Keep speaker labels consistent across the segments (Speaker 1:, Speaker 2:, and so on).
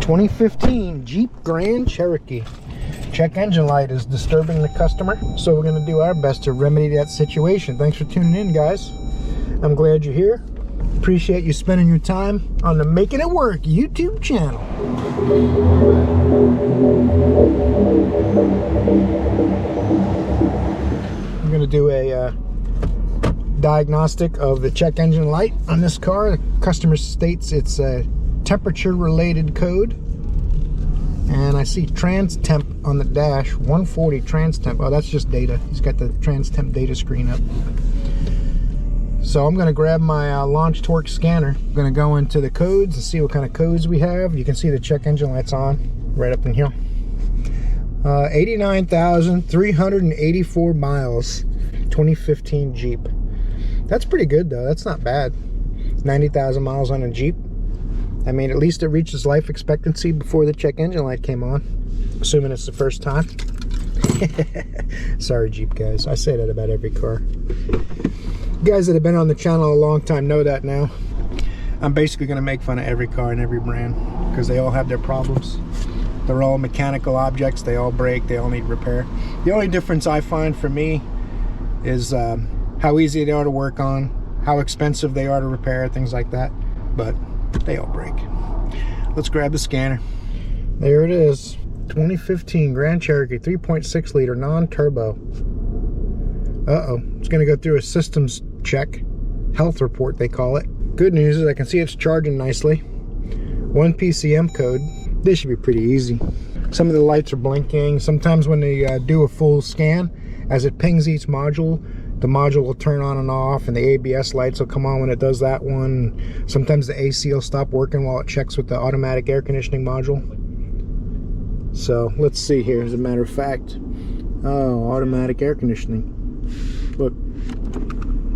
Speaker 1: 2015 Jeep Grand Cherokee. Check engine light is disturbing the customer, so we're going to do our best to remedy that situation. Thanks for tuning in, guys. I'm glad you're here. Appreciate you spending your time on the Making It Work YouTube channel. I'm going to do a diagnostic of the check engine light on this car. The customer states it's a temperature related code, and I see trans temp on the dash, 140 trans temp. Oh, that's just data. He's got the trans temp data screen up. So I'm going to grab my launch torque scanner. I'm going to go into the codes and see what kind of codes we have. You can see the check engine lights on right up in here. 89,384 miles, 2015 Jeep. That's pretty good though. That's not bad. 90,000 miles on a Jeep. I mean, at least it reaches life expectancy before the check engine light came on, assuming it's the first time. Sorry, Jeep guys. I say that about every car. You guys that have been on the channel a long time know that now. I'm basically going to make fun of every car and every brand because they all have their problems. They're all mechanical objects. They all break. They all need repair. The only difference I find for me is how easy they are to work on, how expensive they are to repair, things like that. But they all break. Let's grab the scanner. There it is. 2015 Grand Cherokee 3.6 liter non-turbo. Uh-oh. It's going to go through a systems check. Health report, they call it. Good news is I can see it's charging nicely. 1 PCM code. This should be pretty easy. Some of the lights are blinking. Sometimes when they do a full scan, as it pings each module, the module will turn on and off, and the ABS lights will come on when it does that one. Sometimes the AC will stop working while it checks with the automatic air conditioning module. So let's see here, as a matter of fact. Oh, automatic air conditioning. Look,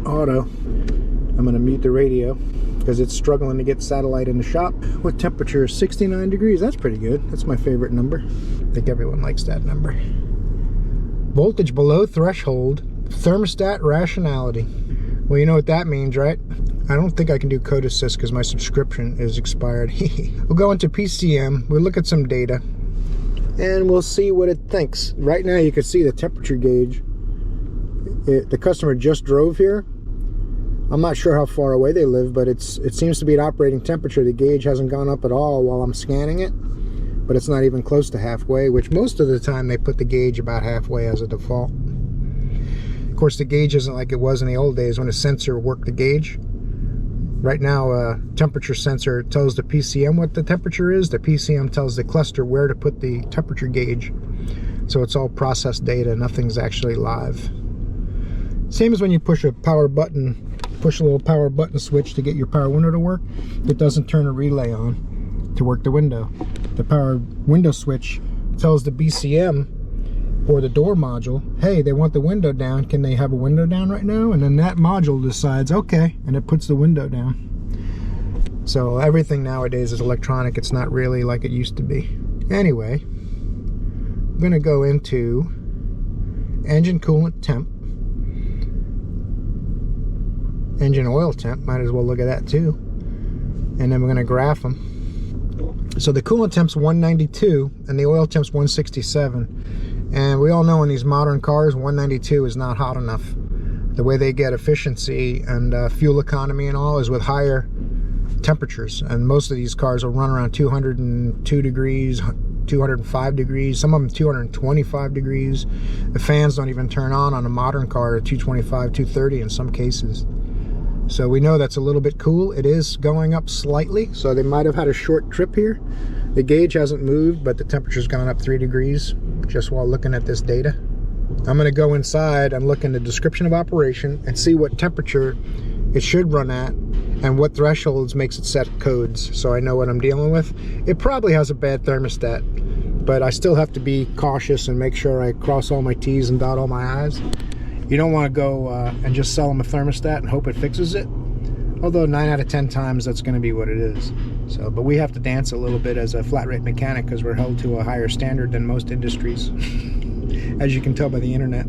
Speaker 1: auto. I'm going to mute the radio because it's struggling to get satellite in the shop. What temperature is 69 degrees? That's pretty good. That's my favorite number. I think everyone likes that number. Voltage below threshold. Thermostat rationality. Well, you know what that means, right? I don't think I can do code assist because my subscription is expired. We'll go into PCM. We'll look at some data and we'll see what it thinks. Right now you can see the temperature gauge. The customer just drove here. I'm not sure how far away they live, but it seems to be at operating temperature. The gauge hasn't gone up at all while I'm scanning it, but it's not even close to halfway, which most of the time they put the gauge about halfway as a default. Of course, the gauge isn't like it was in the old days when a sensor worked the gauge. Right now, a temperature sensor tells the PCM what the temperature is. The PCM tells the cluster where to put the temperature gauge. So it's all processed data. Nothing's actually live. Same as when you push a power button, push a little power button switch to get your power window to work. It doesn't turn a relay on to work the window. The power window switch tells the BCM or the door module, hey, they want the window down. Can they have a window down right now? And then that module decides, okay, and it puts the window down. So everything nowadays is electronic. It's not really like it used to be. Anyway, I'm going to go into engine coolant temp. Engine oil temp, might as well look at that too. And then we're going to graph them. So the coolant temp's 192 and the oil temp's 167. And we all know in these modern cars, 192 is not hot enough. The way they get efficiency and fuel economy and all is with higher temperatures. And most of these cars will run around 202 degrees, 205 degrees, some of them 225 degrees. The fans don't even turn on a modern car at 225, 230 in some cases. So we know that's a little bit cool. It is going up slightly, so they might have had a short trip here. The gauge hasn't moved, but the temperature's gone up 3 degrees just while looking at this data. I'm going to go inside and look in the description of operation and see what temperature it should run at and what thresholds makes it set codes, so I know what I'm dealing with. It probably has a bad thermostat, but I still have to be cautious and make sure I cross all my T's and dot all my I's. You don't want to go and just sell them a thermostat and hope it fixes it. Although 9 out of 10 times that's going to be what it is. So, but we have to dance a little bit as a flat rate mechanic because we're held to a higher standard than most industries, as you can tell by the internet.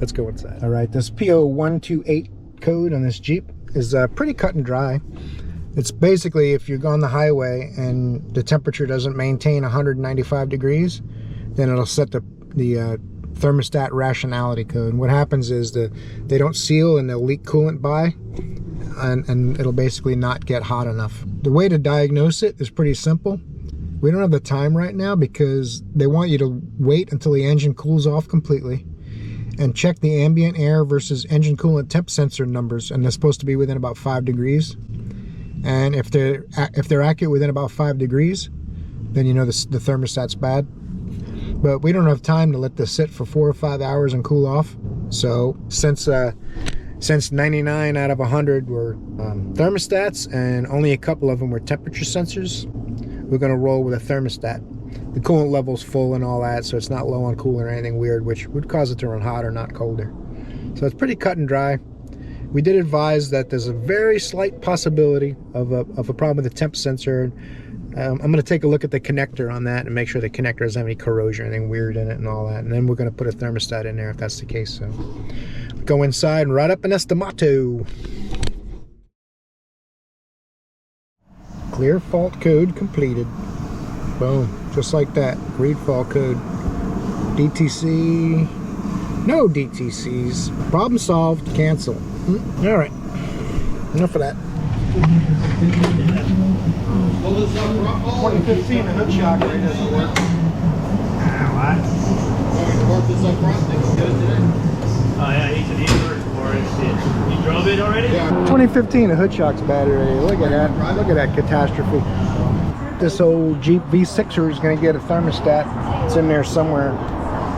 Speaker 1: Let's go inside. All right, this P0128 code on this Jeep is pretty cut and dry. It's basically if you're on the highway and the temperature doesn't maintain 195 degrees, then it'll set the thermostat rationality code. And what happens is they don't seal and they'll leak coolant by, and it'll basically not get hot enough. The way to diagnose it is pretty simple. We don't have the time right now because they want you to wait until the engine cools off completely and check the ambient air versus engine coolant temp sensor numbers, and they're supposed to be within about 5 degrees. And if they're accurate within about 5 degrees, then you know the thermostat's bad. But we don't have time to let this sit for 4 or 5 hours and cool off. So since 99 out of 100 were thermostats and only a couple of them were temperature sensors, we're going to roll with a thermostat. The coolant level's full and all that, so it's not low on coolant or anything weird, which would cause it to run hotter, not colder. So it's pretty cut and dry. We did advise that there's a very slight possibility of a problem with the temp sensor. I'm going to take a look at the connector on that and make sure the connector doesn't have any corrosion or anything weird in it and all that. And then we're going to put a thermostat in there if that's the case. So go inside and write up an estimato. Clear fault code completed. Boom. Just like that. Read fault code. DTC. No DTCs. Problem solved. Cancel. All right. Enough of that. 2015, the hood shock ray doesn't work.
Speaker 2: What? Oh yeah, he said he worked for it. You drove it already?
Speaker 1: Yeah. 2015, the hood shock's bad already. Look at that. Look at that catastrophe. This old Jeep V6er is going to get a thermostat. It's in there somewhere.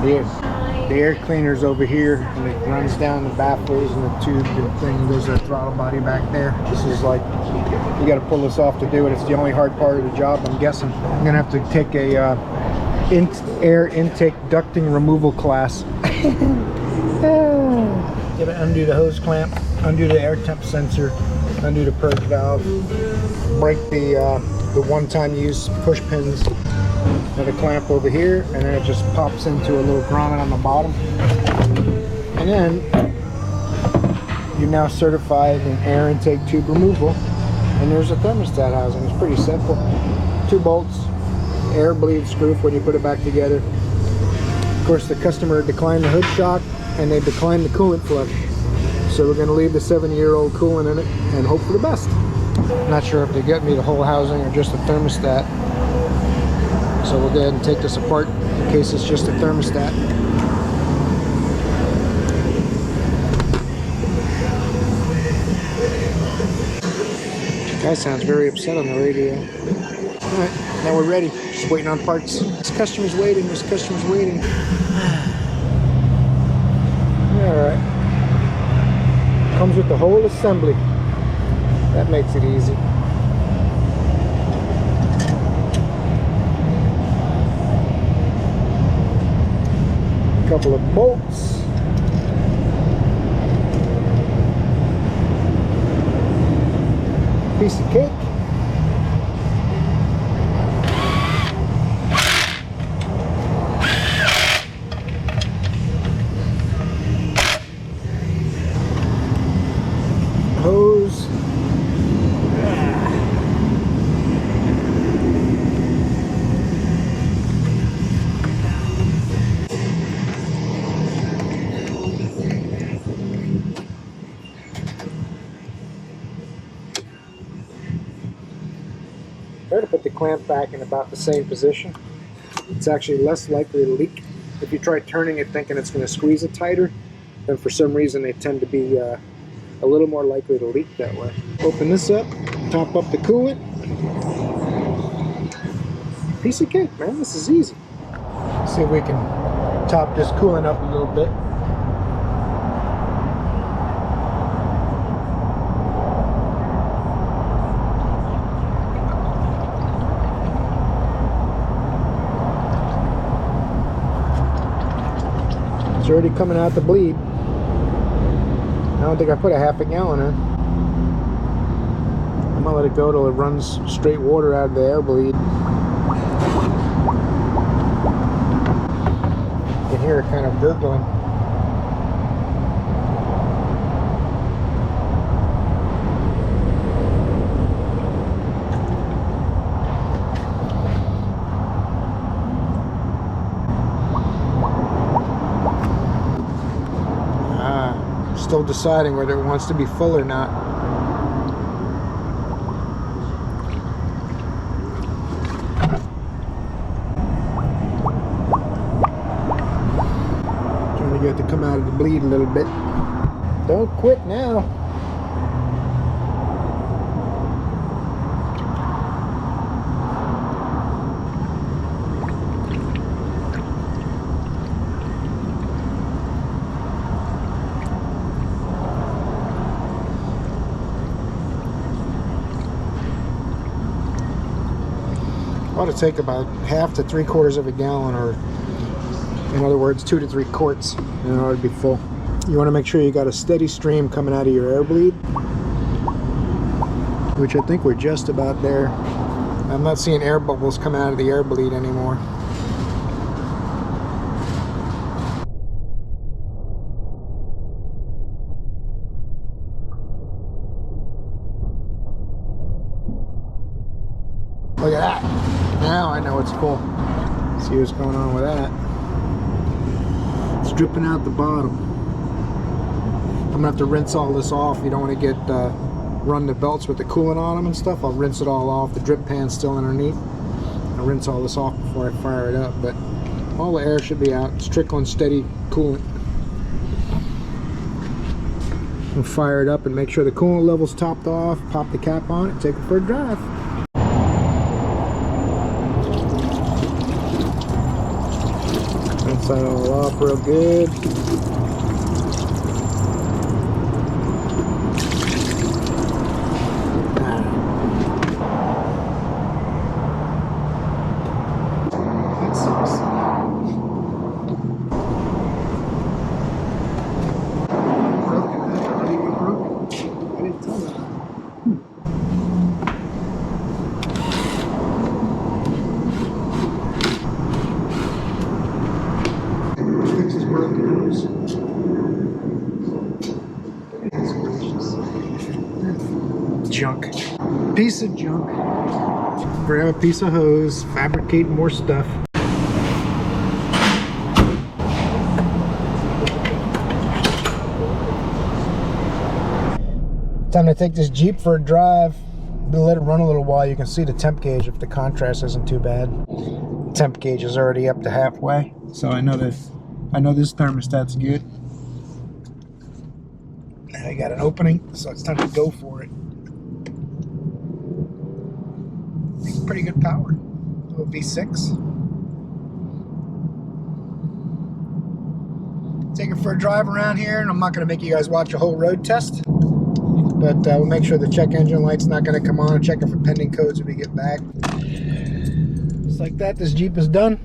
Speaker 1: The air cleaner's over here, and it runs down the baffles and the tube and thing. There's a throttle body back there. This is like, you got to pull this off to do it. It's the only hard part of the job, I'm guessing. I'm gonna have to take a air intake ducting removal class. Gotta undo the hose clamp, undo the air temp sensor, undo the purge valve, break the one-time use push pins. Another clamp over here, and then it just pops into a little grommet on the bottom. And then you're now certified in air intake tube removal, and there's a thermostat housing. It's pretty simple. 2 bolts, air bleed screw when you put it back together. Of course, the customer declined the hood shock and they declined the coolant flush, so we're going to leave the 7-year-old coolant in it and hope for the best. Not sure if they get me the whole housing or just the thermostat. So we'll go ahead and take this apart in case it's just a thermostat. Guy sounds very upset on the radio. Alright, now we're ready. Just waiting on parts. This customer's waiting, this customer's waiting. Alright. Comes with the whole assembly. That makes it easy. Couple of bolts. Piece of cake. Hose. Try to put the clamp back in about the same position. It's actually less likely to leak. If you try turning it thinking it's going to squeeze it tighter, then for some reason they tend to be a little more likely to leak that way. Open this up, top up the coolant. Piece of cake, man. This is easy. See if we can top this coolant up a little bit. It's already coming out the bleed. I don't think I put a half a gallon in. I'm gonna let it go till it runs straight water out of the air bleed. You can hear it kind of gurgling. still deciding whether it wants to be full or not. Trying to get it to come out of the bleed a little bit. Don't quit now. Ought to take about half to 3/4 of a gallon, or in other words 2 to 3 quarts in order to be full. You want to make sure you got a steady stream coming out of your air bleed, which I think we're just about there. I'm not seeing air bubbles come out of the air bleed anymore. Look at that. Now I know it's full. See what's going on with that. It's dripping out the bottom. I'm gonna have to rinse all this off. You don't want to get run the belts with the coolant on them and stuff. I'll rinse it all off. The drip pan's still underneath. I'll rinse all this off before I fire it up, but all the air should be out. It's trickling steady coolant. We'll fire it up and make sure the coolant level's topped off. Pop the cap on it, take it for a drive. Rinse that all off real good. Junk. Piece of junk. Grab a piece of hose, fabricate more stuff. Time to take this Jeep for a drive. Let it run a little while. You can see the temp gauge if the contrast isn't too bad. The temp gauge is already up to halfway, so I know this thermostat's good. Now I got an opening, so it's time to go for it. Pretty good power. Little V6. Take it for a drive around here, and I'm not going to make you guys watch a whole road test, but we'll make sure the check engine light's not going to come on, and check it for pending codes when we get back. Just like that, this Jeep is done.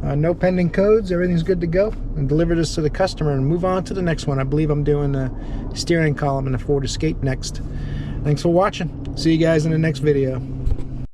Speaker 1: No pending codes, everything's good to go, and deliver this to the customer and move on to the next one. I believe I'm doing the steering column in the Ford Escape next. Thanks for watching. See you guys in the next video.